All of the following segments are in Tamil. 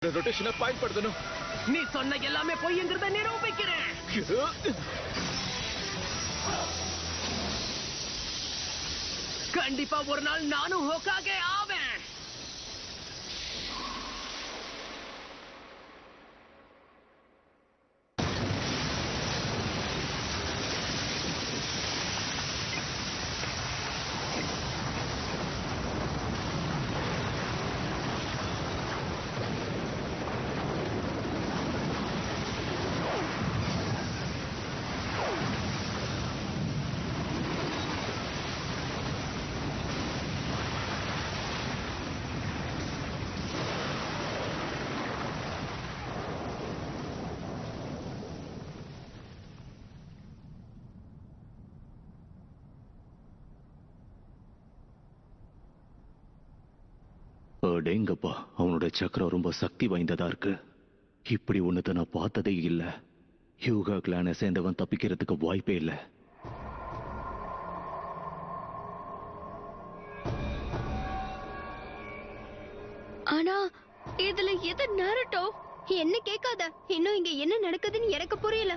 நெஜியோட ரொட்டேஷனை பயன்படுத்தணும். நீ சொன்ன எல்லாமே பொய்ங்கிறத நிரூபிக்கிறேன். கண்டிப்பா ஒரு நாள் நானும் ஹோக்காகே ஆவேன். அடேங்கப்பா, அவனோட சக்கரம் ரொம்ப சக்தி வாய்ந்ததா இருக்கு. இப்படி ஒன்னத நான் பார்த்ததே இல்ல. ஹியூகா கிளானை சேர்ந்தவன் தப்பிக்கிறதுக்கு வாய்ப்பே இல்ல. ஆனா இதுல எது நருட்டோ? என்ன கேட்காத. இன்னும் இங்க என்ன நடக்குதுன்னு எனக்கு புரியல.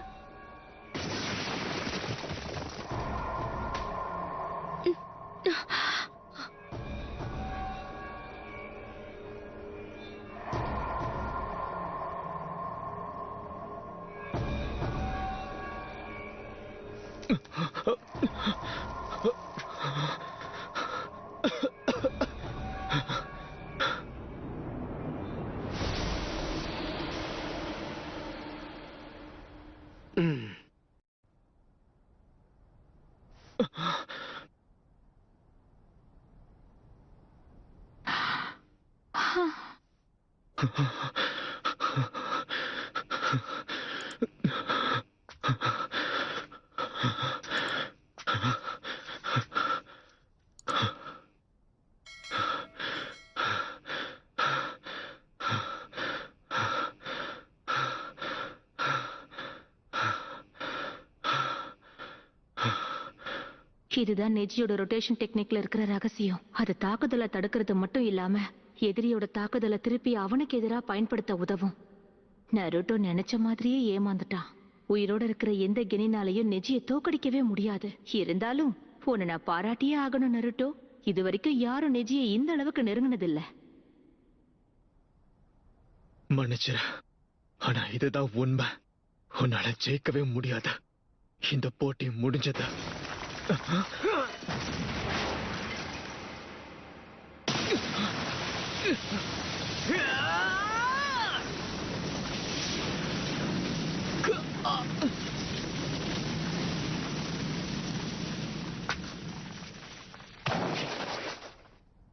இதுதான் நெஜியோட ரொட்டேஷன் டெக்னிக்ல இருக்கிற ரகசியம். அது தாக்குதலை தடுக்கிறது மட்டும் இல்லாம எதிரியோட தாக்குதலை திருப்பி அவனுக்கு எதிராக பயன்படுத்த உதவும். நருட்டோ நினைச்ச மாதிரியே ஏமாந்துட்டான். உயிரோட இருக்கிற எந்த கெனினாலையும் நெஜியை தோக்கடிக்கவே முடியாது. இருந்தாலும் உன்னை நான் பாராட்டியே ஆகணும் நருட்டோ. இது வரைக்கும் யாரும் நெஜியை இந்த அளவுக்கு நெருங்கினதில்ல. மன்னிச்சிர, ஆனா இதுதான் உண்மை. உன்னால ஜெயிக்கவே முடியாது. இந்த போட்டி முடிஞ்சது.